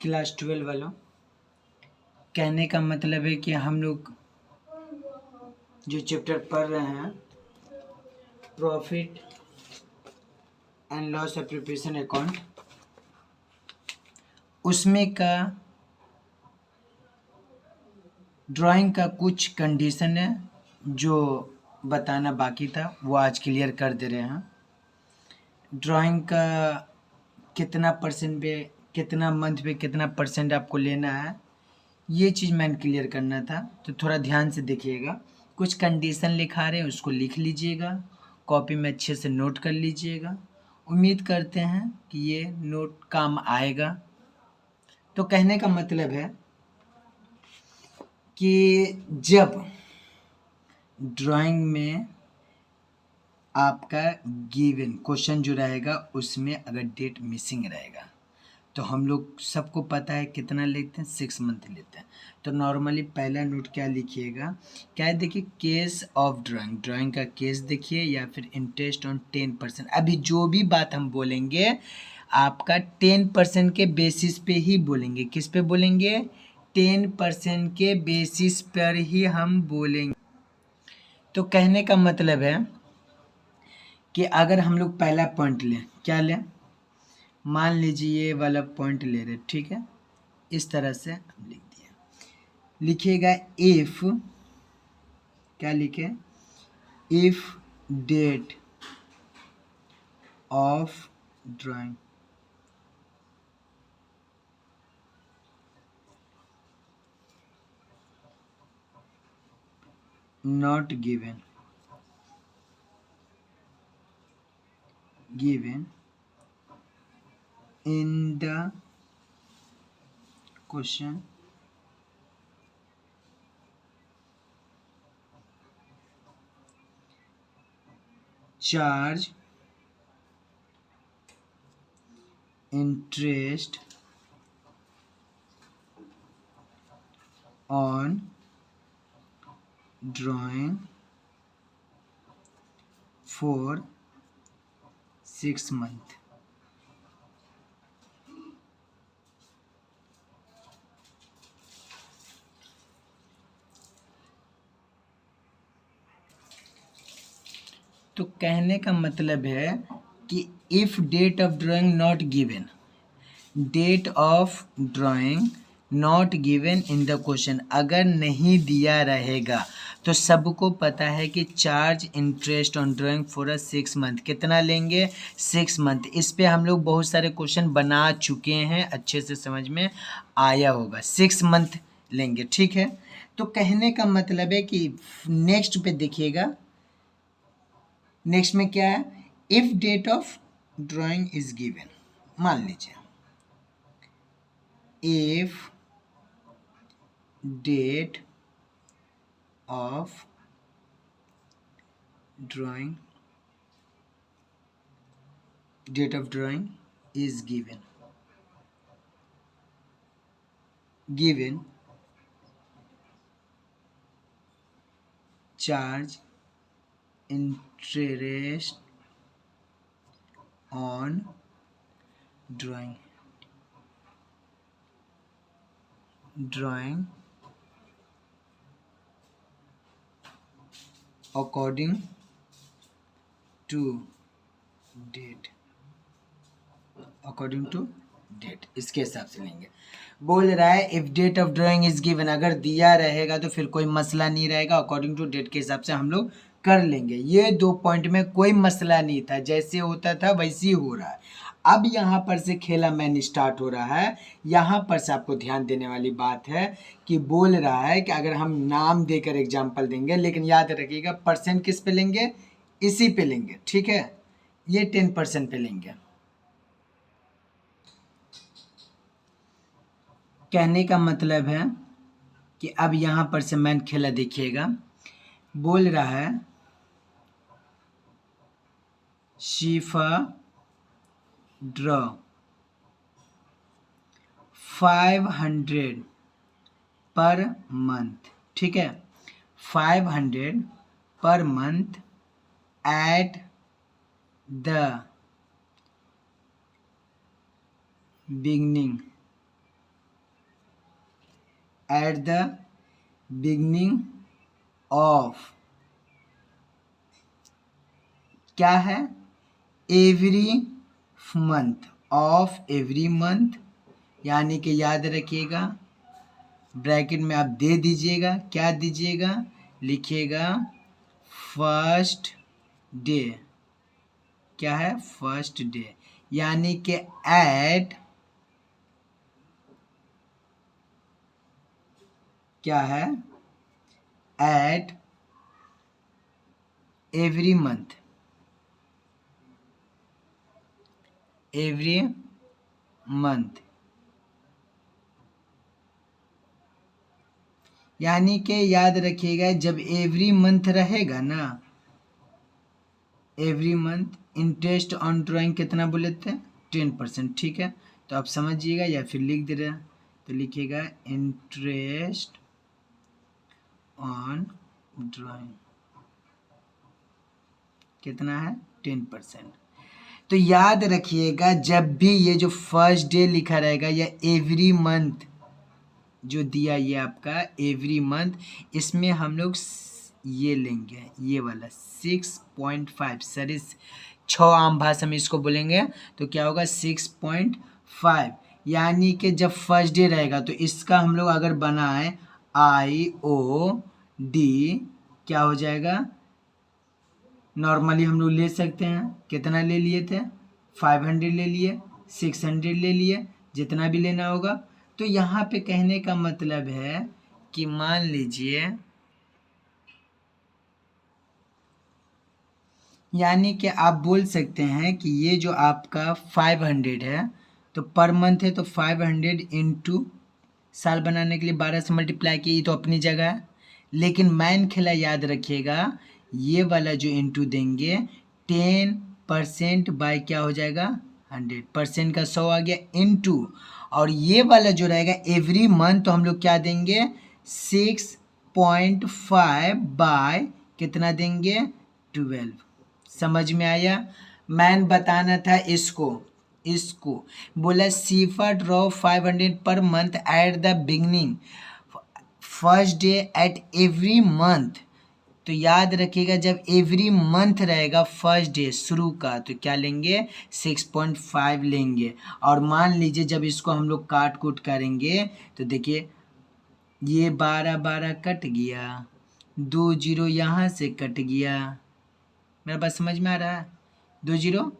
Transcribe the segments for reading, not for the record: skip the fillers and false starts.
Class 12 वालों, कहने का मतलब है कि हम लोग जो चैप्टर पढ़ रहे हैं profit and loss appropriation account, उसमें का ड्राइंग का कुछ कंडीशन है जो बताना बाकी था, वो आज क्लियर कर दे रहे हैं। ड्राइंग का कितना परसेंट पे, कितना मंथ पे कितना परसेंट आपको लेना है, ये चीज़ मैंने क्लियर करना था। तो थोड़ा ध्यान से देखिएगा, कुछ कंडीशन लिखा रहे हैं उसको लिख लीजिएगा, कॉपी में अच्छे से नोट कर लीजिएगा। उम्मीद करते हैं कि ये नोट काम आएगा। तो कहने का मतलब है कि जब ड्राइंग में आपका गिवन क्वेश्चन जो रहेगा उसमें अगर डेट मिसिंग रहेगा तो हम लोग सबको पता है कितना लेते हैं, 6 मंथ लेते हैं। तो नॉर्मली पहला नोट क्या लिखिएगा, क्या है देखिए, केस ऑफ ड्राइंग, ड्राइंग का केस देखिए या फिर इंटरेस्ट ऑन 10%। अभी जो भी बात हम बोलेंगे आपका 10% के बेसिस पे ही बोलेंगे। किस पे बोलेंगे? 10% के बेसिस पर ही हम बोलेंगे। तो कहने का मतलब है कि अगर हम लोग पहला पॉइंट लें, क्या लें, मान लीजिए ये वाला पॉइंट ले रहे, ठीक है, इस तरह से हम लिख दिए। लिखिएगा इफ, क्या लिखे, if date of drawing not given in the question charge interest on drawing for 6 months। तो कहने का मतलब है कि if date of drawing not given, date of drawing not given in the question, अगर नहीं दिया रहेगा तो सबको पता है कि charge interest on drawing for a 6 month, कितना लेंगे, 6 मंथ। इस पे हम लोग बहुत सारे क्वेश्चन बना चुके हैं, अच्छे से समझ में आया होगा, 6 मंथ लेंगे, ठीक है। तो कहने का मतलब है कि नेक्स्ट पे देखिएगा, नेक्स्ट में क्या है, if date of drawing is given, मान लीजिए if date of drawing is given charge interest on drawing according to date, इसके हिसाब से लेंगे। बोल रहा है if date of drawing is given, अगर दिया रहेगा तो फिर कोई मसला नहीं रहेगा, अकॉर्डिंग टू डेट के हिसाब से हम लोग कर लेंगे। ये 2 पॉइंट में कोई मसला नहीं था, जैसे होता था वैसे ही हो रहा है। अब यहाँ पर से खेला मैन स्टार्ट हो रहा है। यहाँ पर से आपको ध्यान देने वाली बात है कि बोल रहा है कि अगर हम नाम देकर एग्जाम्पल देंगे, लेकिन याद रखिएगा परसेंट किस पे लेंगे, इसी पे लेंगे, ठीक है, ये 10% पे लेंगे। कहने का मतलब है कि अब यहाँ पर से मैन खेला देखिएगा, बोल रहा है शिफा ड्रॉ 500 पर मंथ, ठीक है, 500 पर month at the beginning eight the beginning of, क्या है, every month, of every month, यानी कि याद रखिएगा ब्रैकेट में आप दे दीजिएगा, क्या दीजिएगा, लिखिएगा फर्स्ट डे, क्या है, फर्स्ट डे, यानी कि एट, क्या है, eight every month, every month, यानी कि याद रखिएगा जब एवरी मंथ रहेगा ना, every month interest on drawing कितना बोले थे, 10%, ठीक है। तो आप समझिएगा या फिर लिख दे रहे हैं, तो लिखिएगा इंटरेस्ट ऑन ड्राइंग कितना है, 10%। तो याद रखिएगा जब भी ये जो फर्स्ट डे लिखा रहेगा या एवरी मंथ जो दिया ये आपका एवरी मंथ, इसमें हम लोग ये लेंगे, ये वाला 6.5, सर इस 6 आम भाषा में इसको बोलेंगे तो क्या होगा 6.5, यानी कि जब फर्स्ट डे रहेगा तो इसका हम लोग अगर बनाए IOD क्या हो जाएगा, नॉर्मली हम लोग ले सकते हैं, कितना ले लिए थे, 500 ले लिए, 600 ले लिए, जितना भी लेना होगा। तो यहाँ पे कहने का मतलब है कि मान लीजिए, यानी कि आप बोल सकते हैं कि ये जो आपका 500 है तो पर मंथ है, तो 500 इंटू साल बनाने के लिए 12 से मल्टीप्लाई किए, तो अपनी जगह है, लेकिन मैन खेला याद रखिएगा ये वाला जो इंटू देंगे 10% बाय क्या हो जाएगा 100% का 100 आ गया इंटू, और ये वाला जो रहेगा एवरी मंथ तो हम लोग क्या देंगे 6.5 बाय कितना देंगे 12। समझ में आया, मैंने बताना था इसको बोला सीफा ड्रॉ 500 पर month at the beginning first day at every month. तो याद रखिएगा जब एवरी मंथ रहेगा फर्स्ट डे शुरू का तो क्या लेंगे 6.5 लेंगे, और मान लीजिए जब इसको हम लोग काट कूट करेंगे तो देखिए ये 12 कट गया, 2 0 यहाँ से कट गया, मेरा बात समझ में आ रहा है, 2 0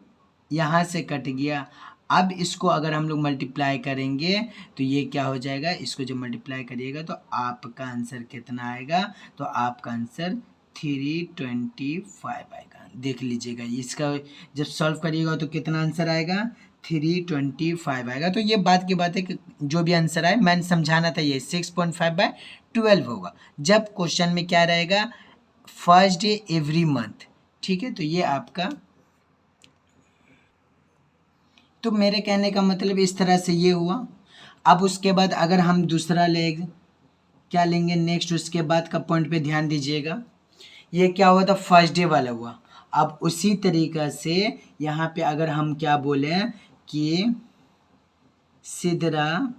यहाँ से कट गया। अब इसको अगर हम लोग मल्टीप्लाई करेंगे तो ये क्या हो जाएगा, इसको जब मल्टीप्लाई करिएगा तो आपका आंसर कितना आएगा, तो आपका आंसर 325 आएगा। देख लीजिएगा इसका जब सॉल्व करिएगा तो कितना आंसर आएगा 325 आएगा। तो ये बात की बात है कि जो भी आंसर आए मैंने समझाना था, ये 6.5/12 होगा जब क्वेश्चन में क्या रहेगा फर्स्ट डे एवरी मंथ, ठीक है। तो ये आपका, तो मेरे कहने का मतलब इस तरह से ये हुआ। अब उसके बाद अगर हम दूसरा लेंगे, क्या लेंगे नेक्स्ट, उसके बाद का पॉइंट पे ध्यान दीजिएगा, ये क्या हुआ था फर्स्ट डे वाला हुआ। अब उसी तरीका से यहाँ पे अगर हम क्या बोले कि सिदरा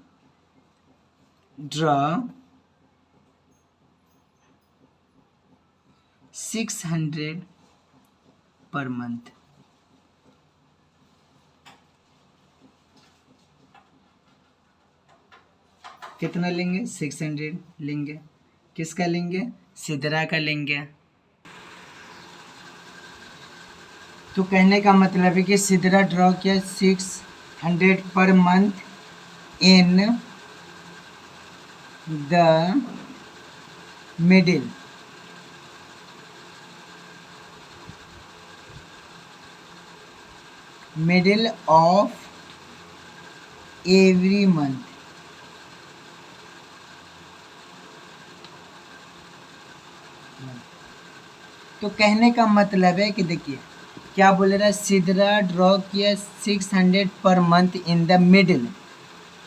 ड्रॉ 600 पर मंथ, कितना लेंगे 600 लेंगे, किसका लेंगे सिदरा का लेंगे। तो कहने का मतलब है कि सिदरा ड्रॉ किया 600 पर month in the middle of every month. तो कहने का मतलब है कि देखिए क्या बोल रहा है, सिदरा ड्रॉ किया 600 पर मंथ इन द मिडिल,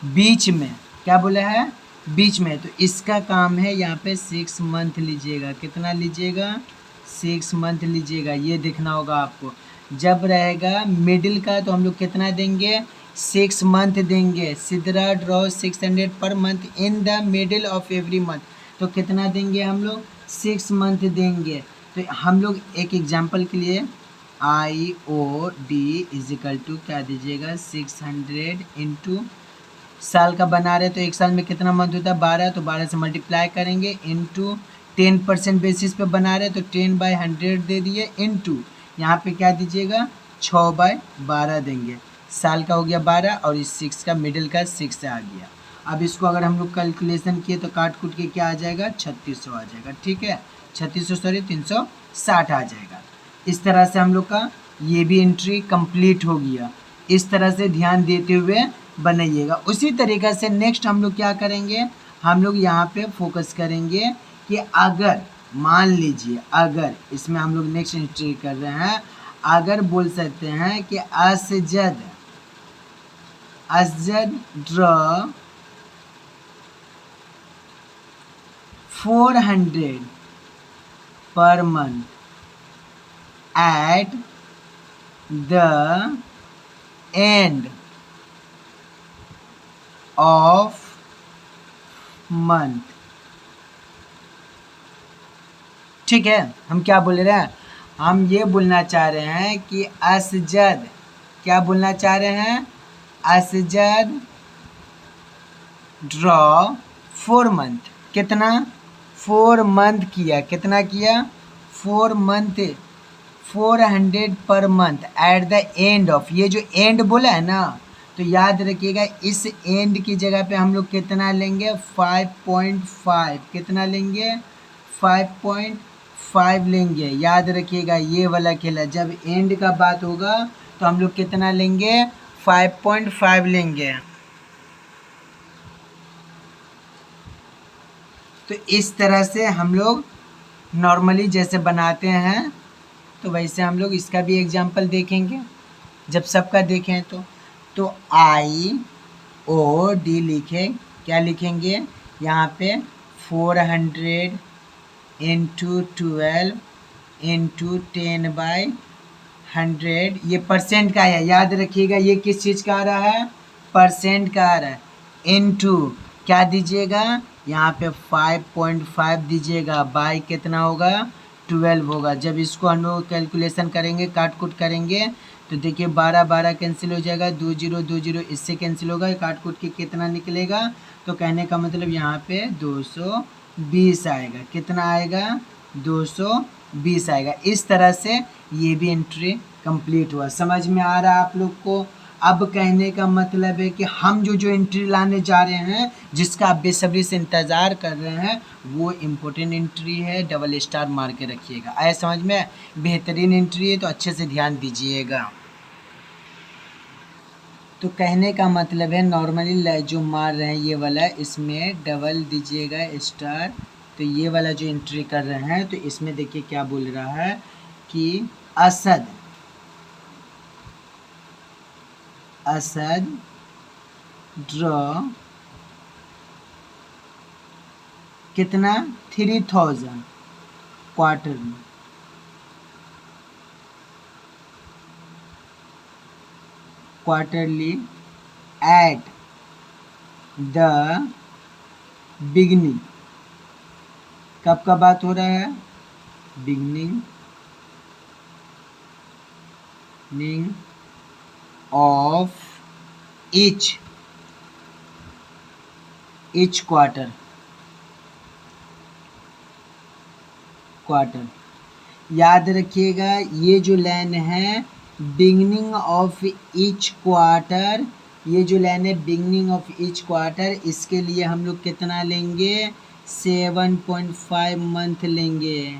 बीच में, क्या बोला है बीच में। तो इसका काम है यहाँ पे 6 मंथ लीजिएगा, कितना लीजिएगा 6 मंथ लीजिएगा। ये देखना होगा आपको, जब रहेगा मिडिल का तो हम लोग कितना देंगे 6 मंथ देंगे। सिद्रा ड्रॉ 600 पर month in the middle of every month. तो कितना देंगे हम लोग? 6 मंथ देंगे। तो हम लोग एक एग्जाम्पल के लिए IOD इजिकल टू क्या दीजिएगा 600 इंटू साल का बना रहे तो एक साल में कितना मंथ होता है 12, तो 12 से मल्टीप्लाई करेंगे इंटू 10% बेसिस पे बना रहे तो 10/100 दे दिए इंटू यहाँ पे क्या दीजिएगा 6/12 देंगे। साल का हो गया 12 और इस 6 का मिडिल का 6 आ गया। अब इसको अगर हम लोग कैलकुलेशन किए तो काट कूट के क्या आ जाएगा 3600 आ जाएगा। ठीक है 3600 सॉरी 360 आ जाएगा। इस तरह से हम लोग का ये भी एंट्री कंप्लीट हो गया। इस तरह से ध्यान देते हुए बनाइएगा। उसी तरीक़े से नेक्स्ट हम लोग क्या करेंगे, हम लोग यहाँ पे फोकस करेंगे कि अगर मान लीजिए अगर इसमें हम लोग नेक्स्ट एंट्री कर रहे हैं, अगर बोल सकते हैं कि Asjad draw 400 per month at the end of month। ठीक है, हम क्या बोल रहे हैं, हम ये बोलना चाह रहे हैं कि असजद क्या बोलना चाह रहे हैं, असजद ड्रॉ 4 मंथ। कितना 4 मंथ किया, कितना किया 4 मंथ 400 पर month at the end of, ये जो एंड बोला है ना तो याद रखिएगा इस एंड की जगह पे हम लोग कितना लेंगे 5.5, कितना लेंगे 5.5 लेंगे। याद रखिएगा ये वाला खेला, जब एंड का बात होगा तो हम लोग कितना लेंगे 5.5 लेंगे। तो इस तरह से हम लोग नॉर्मली जैसे बनाते हैं तो वैसे हम लोग इसका भी एग्जाम्पल देखेंगे जब सबका देखें तो IOD लिखें, क्या लिखेंगे यहाँ पे 400 इंटू 12 इंटू 10/100, ये परसेंट का है। याद रखिएगा ये किस चीज़ का आ रहा है, परसेंट का आ रहा है। इंटू क्या दीजिएगा यहाँ पे 5.5 दीजिएगा, बाई कितना होगा 12 होगा। जब इसको हम लोग कैलकुलेशन करेंगे काट कूट करेंगे तो देखिए 12 कैंसिल हो जाएगा, 20 इससे कैंसिल होगा, काट कूट के कितना निकलेगा, तो कहने का मतलब यहाँ पे 220 आएगा। कितना आएगा 220 आएगा। इस तरह से ये भी एंट्री कंप्लीट हुआ। समझ में आ रहा है आप लोग को? अब कहने का मतलब है कि हम जो एंट्री लाने जा रहे हैं, जिसका आप बेसब्री से इंतज़ार कर रहे हैं, वो इम्पोर्टेंट एंट्री है। डबल स्टार मार के रखिएगा। आए समझ में? बेहतरीन एंट्री है तो अच्छे से ध्यान दीजिएगा। तो कहने का मतलब है नॉर्मली जो मार रहे हैं ये वाला, इसमें डबल दीजिएगा स्टार। तो ये वाला जो एंट्री कर रहे हैं तो इसमें देखिए क्या बोल रहा है कि असद ड्रॉ कितना 3000 क्वार्टरली एट द बिगनिंग। कब का बात हो रहा है, बिगनिंग ऑफ each क्वार्टर। याद रखिएगा ये जो लाइन है बिगनिंग ऑफ ईच क्वार्टर, ये जो लाइन है बिगनिंग ऑफ ईच क्वार्टर, इसके लिए हम लोग कितना लेंगे 7.5 मंथ लेंगे।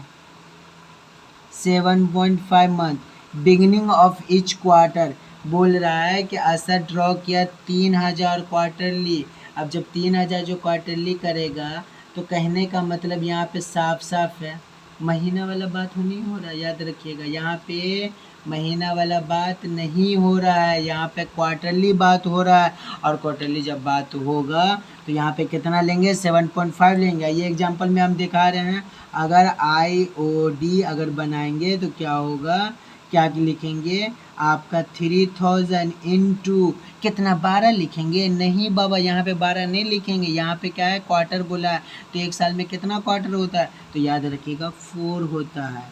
7.5 month beginning of each quarter बोल रहा है कि असद ड्रॉ किया 3000 क्वार्टरली। अब जब 3000 जो क्वार्टरली करेगा तो कहने का मतलब यहाँ पे साफ साफ है महीना वाला बात नहीं हो रहा। याद रखिएगा यहाँ पे महीना वाला बात नहीं हो रहा है, यहाँ पे क्वार्टरली बात हो रहा है। और क्वार्टरली जब बात होगा तो यहाँ पे कितना लेंगे 7.5 लेंगे। ये एग्जांपल में हम दिखा रहे हैं। अगर IOD अगर बनाएंगे तो क्या होगा क्या लिखेंगे आपका 3000 इंटू कितना 12 लिखेंगे? नहीं बाबा, यहाँ पे 12 नहीं लिखेंगे, यहाँ पे क्या है क्वार्टर बोला है, तो एक साल में कितना क्वार्टर होता है? तो याद रखिएगा 4 होता है,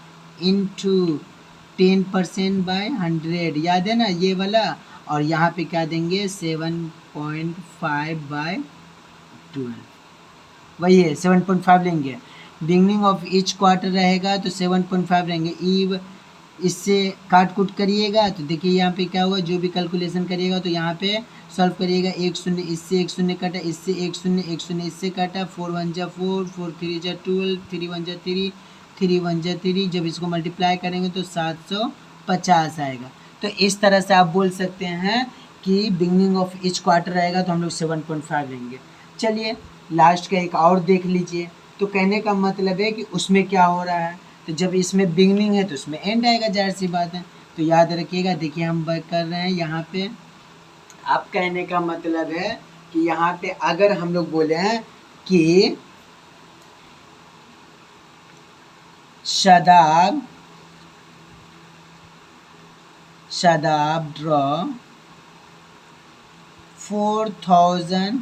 इंटू 10% बाय 100, याद है ना ये वाला। और यहाँ पे क्या देंगे 7.5 बाय 12, वही है 7.5 लेंगे। बिगनिंग ऑफ ईच क्वार्टर रहेगा तो 7.5 रहेंगे। ईव इससे काट कुट करिएगा तो देखिए यहाँ पे क्या हुआ, जो भी कैलकुलेशन करिएगा तो यहाँ पे सॉल्व करिएगा, एक शून्य इससे एक शून्य कटा, इससे एक शून्य इससे कटा, 4 1 जा 4, 4 3 जा 12, 3 1 जा 3, 3 1 जा 3, जब इसको मल्टीप्लाई करेंगे तो 750 आएगा। तो इस तरह से आप बोल सकते हैं कि बिगनिंग ऑफ ईच क्वार्टर रहेगा तो हम लोग 7.5 लेंगे। चलिए लास्ट का एक और देख लीजिए। तो कहने का मतलब है कि उसमें क्या हो रहा है, तो जब इसमें बिगनिंग है तो उसमें एंड आएगा, जाहिर सी बात है। तो याद रखिएगा, देखिए हम कर रहे हैं यहाँ पे, आप कहने का मतलब है कि यहाँ पे अगर हम लोग बोले हैं कि Shadab draw 4000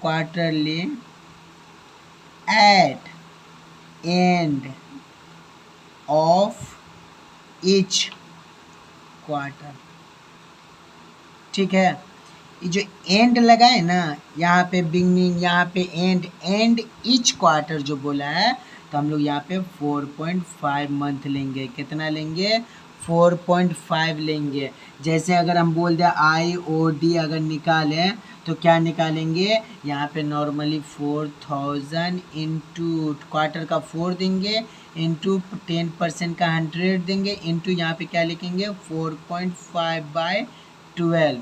quarterly at end of each quarter, ठीक है। ये जो एंड लगा है ना, यहाँ पे बिगनिंग, यहाँ पे एंड ईच क्वार्टर जो बोला है, तो हम लोग यहाँ पे 4.5 मंथ लेंगे। कितना लेंगे? 4.5 लेंगे। जैसे अगर हम बोल दें IOD अगर निकालें तो क्या निकालेंगे, यहाँ पे नॉर्मली 4000 इंटू क्वार्टर का 4 देंगे, इंटू 10% का 100 देंगे, इंटू यहाँ पे क्या लिखेंगे 4.5 बाय 12।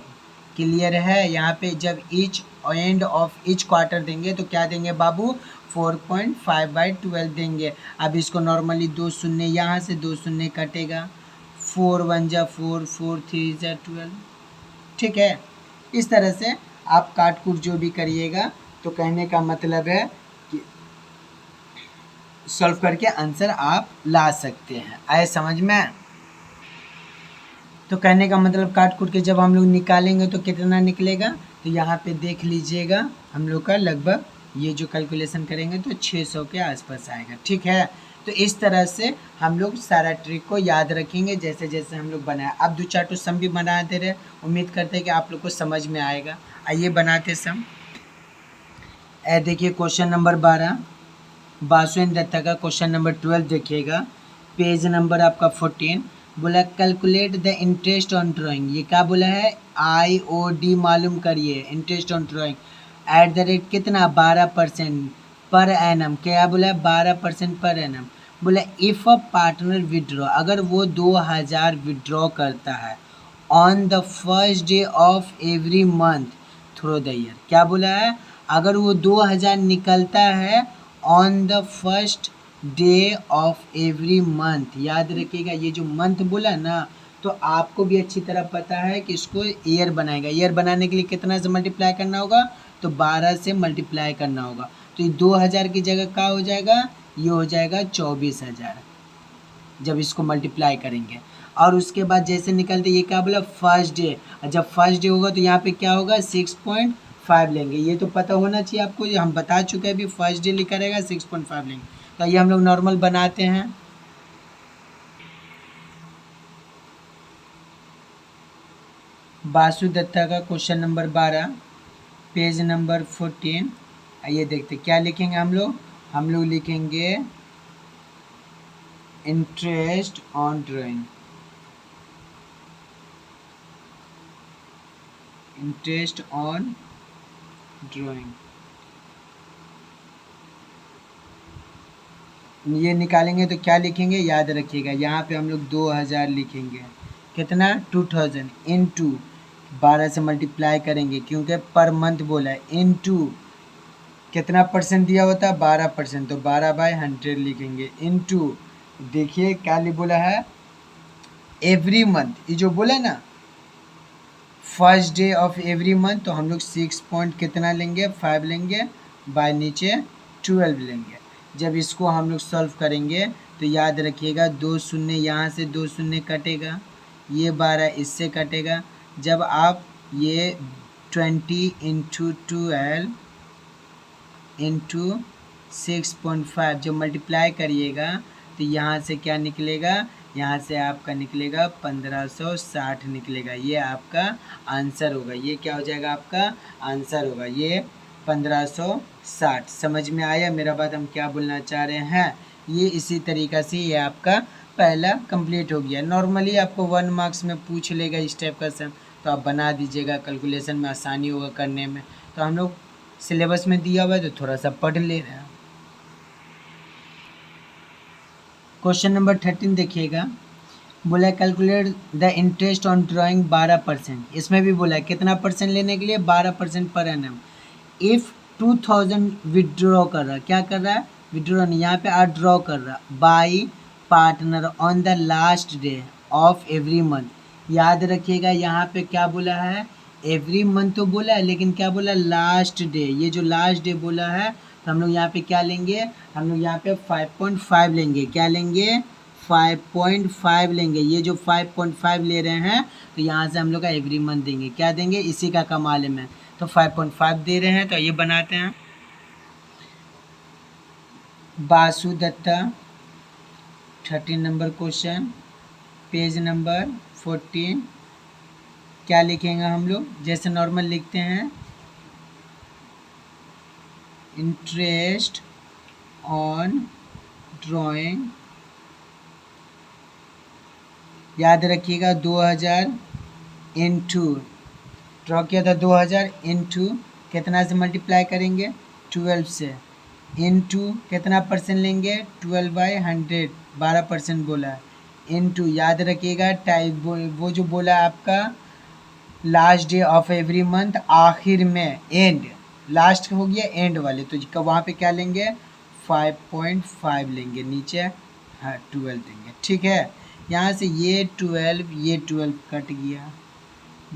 क्लियर है? यहाँ पे जब each end of each quarter देंगे तो क्या देंगे बाबू, 4.5 बाई 12 देंगे। अब इसको नॉर्मली 2 शून्य यहाँ से 2 शून्य कटेगा, 4 1 जा 4, 4 3 जा 12, ठीक है। इस तरह से आप काट कूट जो भी करिएगा, तो कहने का मतलब है कि सॉल्व करके आंसर आप ला सकते हैं। आए समझ में? तो कहने का मतलब काट कूट के जब हम लोग निकालेंगे तो कितना निकलेगा, तो यहाँ पे देख लीजिएगा हम लोग का लगभग ये जो कैलकुलेशन करेंगे तो 600 के आसपास आएगा, ठीक है। तो इस तरह से हम लोग सारा ट्रिक को याद रखेंगे जैसे जैसे हम लोग बनाए। अब 2-4 तो सम भी बनाते रहे, उम्मीद करते हैं कि आप लोग को समझ में आएगा। आइए बनाते सम। देखिए क्वेश्चन नंबर 12 बासुएंद्र दत्ता का क्वेश्चन नंबर 12 देखिएगा, पेज नंबर आपका 14। बोला calculate the interest on drawing. ये क्या बोला है, IOD मालूम करिए, interest on drawing at the rate कितना 12% पर एनम। क्या बोला है 12% पर एनम। बोला इफ़ अ पार्टनर विड्रॉ, अगर वो 2000 विड्रॉ करता है on the first day of every month through the year. क्या बोला है, अगर वो 2000 निकलता है on the first day of every month. याद रखिएगा, ये जो मंथ बोला ना, तो आपको भी अच्छी तरह पता है कि इसको ईयर बनाएगा। ईयर बनाने के लिए कितना से मल्टीप्लाई करना होगा, तो 12 से मल्टीप्लाई करना होगा। तो ये 2000 की जगह क्या हो जाएगा, ये हो जाएगा 24000 जब इसको मल्टीप्लाई करेंगे। और उसके बाद जैसे निकलते, ये क्या बोला फर्स्ट डे, जब फर्स्ट डे होगा तो यहाँ पे क्या होगा 6.5 लेंगे। ये तो पता होना चाहिए आपको, ये हम बता चुके हैं अभी, फर्स्ट डे लिखा रहेगा 6.5 लेंगे। तो ये हम लोग नॉर्मल बनाते हैं। बासु दत्ता का क्वेश्चन नंबर 12 पेज नंबर 14। आइए देखते क्या लिखेंगे हम लोग लिखेंगे interest on drawing, interest on drawing. ये निकालेंगे तो क्या लिखेंगे, याद रखिएगा यहाँ पे हम लोग 2000 लिखेंगे, कितना 2000 इंटू 12 से मल्टीप्लाई करेंगे क्योंकि पर मंथ बोला है, इंटू कितना परसेंट दिया होता है 12%, तो 12 बाय 100 लिखेंगे, इंटू देखिए क्या बोला है एवरी मंथ, ये जो बोला ना first day of every month, तो हम लोग 6 पॉइंट कितना लेंगे 5 लेंगे, बाय नीचे 12 लेंगे। जब इसको हम लोग सॉल्व करेंगे तो याद रखिएगा 2 शून्य यहाँ से 2 शून्य कटेगा, ये 12 इससे कटेगा। जब आप ये 20 इंटू 12 इंटू 6.5 जब मल्टीप्लाई करिएगा तो यहाँ से क्या निकलेगा, यहाँ से आपका निकलेगा 1560 निकलेगा। ये आपका आंसर होगा। ये क्या हो जाएगा, आपका आंसर होगा ये 1560। समझ में आया मेरा बात, हम क्या बोलना चाह रहे हैं। ये इसी तरीक़ा से ये आपका पहला कंप्लीट हो गया। नॉर्मली आपको 1 मार्क्स में पूछ लेगा इस टाइप का सम, तो आप बना दीजिएगा, कैलकुलेशन में आसानी होगा करने में। तो हम लोग सिलेबस में दिया हुआ है तो थोड़ा सा पढ़ ले रहे हैं। क्वेश्चन नंबर 13 देखिएगा, बोला calculate the interest on drawing 12%। इसमें भी बोला है कितना परसेंट लेने के लिए, 12% पर एनम। इफ़ 2000 विड्रॉ कर रहा है, क्या कर रहा है, विड्रॉ नहीं, यहाँ पे ड्रॉ कर रहा है, by partner on the last day of every month. याद रखिएगा यहाँ पे क्या बोला है, एवरी मंथ तो बोला है, लेकिन क्या बोला, लास्ट डे। ये जो लास्ट डे बोला है तो हम लोग यहाँ पे क्या लेंगे, हम लोग यहाँ पे 5.5 लेंगे। क्या लेंगे, 5.5 लेंगे। ये जो 5.5 ले रहे हैं तो यहाँ से हम लोग का एवरी मंथ देंगे। क्या देंगे, इसी का कमाल में, तो 5.5 दे रहे हैं। तो ये बनाते हैं, Basu Dutta 13 number question, page number 14। क्या लिखेंगे हम लोग, जैसे नॉर्मल लिखते हैं, इंटरेस्ट ऑन ड्राइंग। याद रखिएगा 2000 इंटू ड्रॉ किया था, 2000 इंटू कितना से मल्टीप्लाई करेंगे, 12 से, इंटू कितना परसेंट लेंगे, 12/100, 12% बोला है, इंटू याद रखिएगा टाइप वो जो बोला आपका last day of every month, आखिर में एंड, लास्ट हो गया एंड वाले, तो वहाँ पे क्या लेंगे, 5.5 लेंगे, नीचे हाँ 12 देंगे। ठीक है, यहाँ से ये 12 कट गया,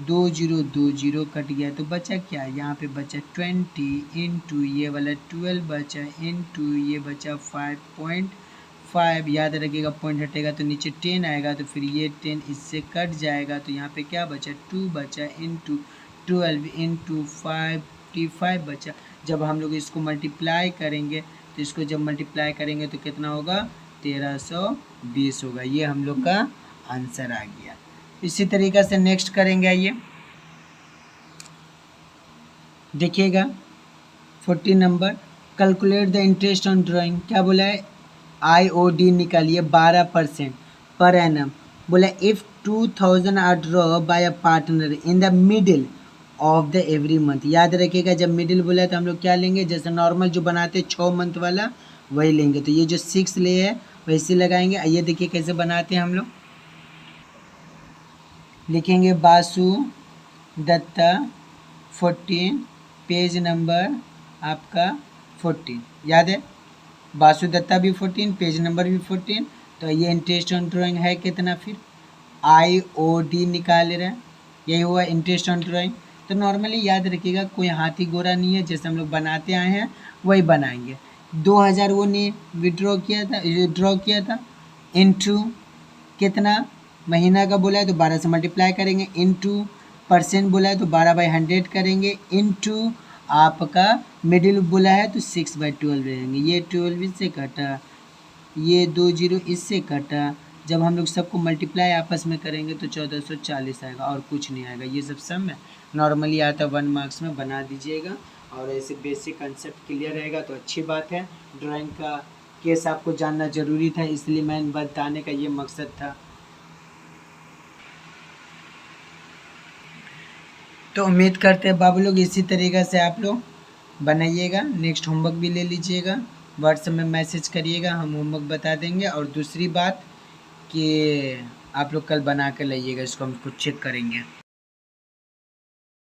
20 कट गया, तो बचा क्या, यहाँ पे बचा 20 इंटू ये वाला 12 बचा, इंटू ये बचा 5.5। याद रखिएगा पॉइंट हटेगा तो नीचे 10 आएगा, तो फिर ये 10 इससे कट जाएगा, तो यहाँ पे क्या बचा, 2 बचा, इंटू 12 इंटू 55 बचा। जब हम लोग इसको मल्टीप्लाई करेंगे तो इसको जब मल्टीप्लाई करेंगे तो कितना होगा, 1320 होगा। ये हम लोग का आंसर आ गया। इसी तरीक़े से नेक्स्ट करेंगे। आइए देखिएगा 14 नंबर, calculate the interest on drawing. क्या बोला है, IOD निकालिए 12% पर एनम। बोला if 2000 are draw by a partner in the middle of the every month. याद रखिएगा जब मिडिल बोला है तो हम लोग क्या लेंगे, जैसे नॉर्मल जो बनाते हैं 6 मंथ वाला वही लेंगे। तो ये जो 6 ले है वैसे लगाएंगे। आइए देखिए कैसे बनाते हैं हम लोग, लिखेंगे बासु दत्ता 14, पेज नंबर आपका 14। याद है बासु दत्ता भी 14, पेज नंबर भी 14। तो ये इंटरेस्ट ऑन ड्राइंग है कितना, फिर IOD निकाल रहे हैं, यही हुआ इंटरेस्ट ऑन ड्राइंग। तो नॉर्मली याद रखिएगा कोई हाथी गोरा नहीं है, जैसे हम लोग बनाते आए हैं वही बनाएंगे। 2000 वो ने विड्रॉ किया था, ड्रॉ किया था, इंटू कितना महीना का बोला है तो 12 से मल्टीप्लाई करेंगे, इंटू परसेंट बोला है तो 12/100 करेंगे, इंटू आपका मिडिल बोला है तो 6/12 रहेंगे। ये 12 इससे कटा, ये 20 इससे कटा। जब हम लोग सबको मल्टीप्लाई आपस में करेंगे तो 1440 आएगा और कुछ नहीं आएगा। ये सब सम है, नॉर्मली आता 1 मार्क्स में, बना दीजिएगा। और ऐसे बेसिक कंसेप्ट क्लियर रहेगा तो अच्छी बात है। ड्राइंग का केस आपको जानना ज़रूरी था, इसलिए मैं बताने का ये मकसद था। तो उम्मीद करते हैं बाबू लोग इसी तरीक़े से आप लोग बनाइएगा। नेक्स्ट होमवर्क भी ले लीजिएगा, व्हाट्सएप में मैसेज करिएगा, हम होमवर्क बता देंगे। और दूसरी बात कि आप लोग कल बना के लाइएगा, इसको हम कुछ चेक करेंगे।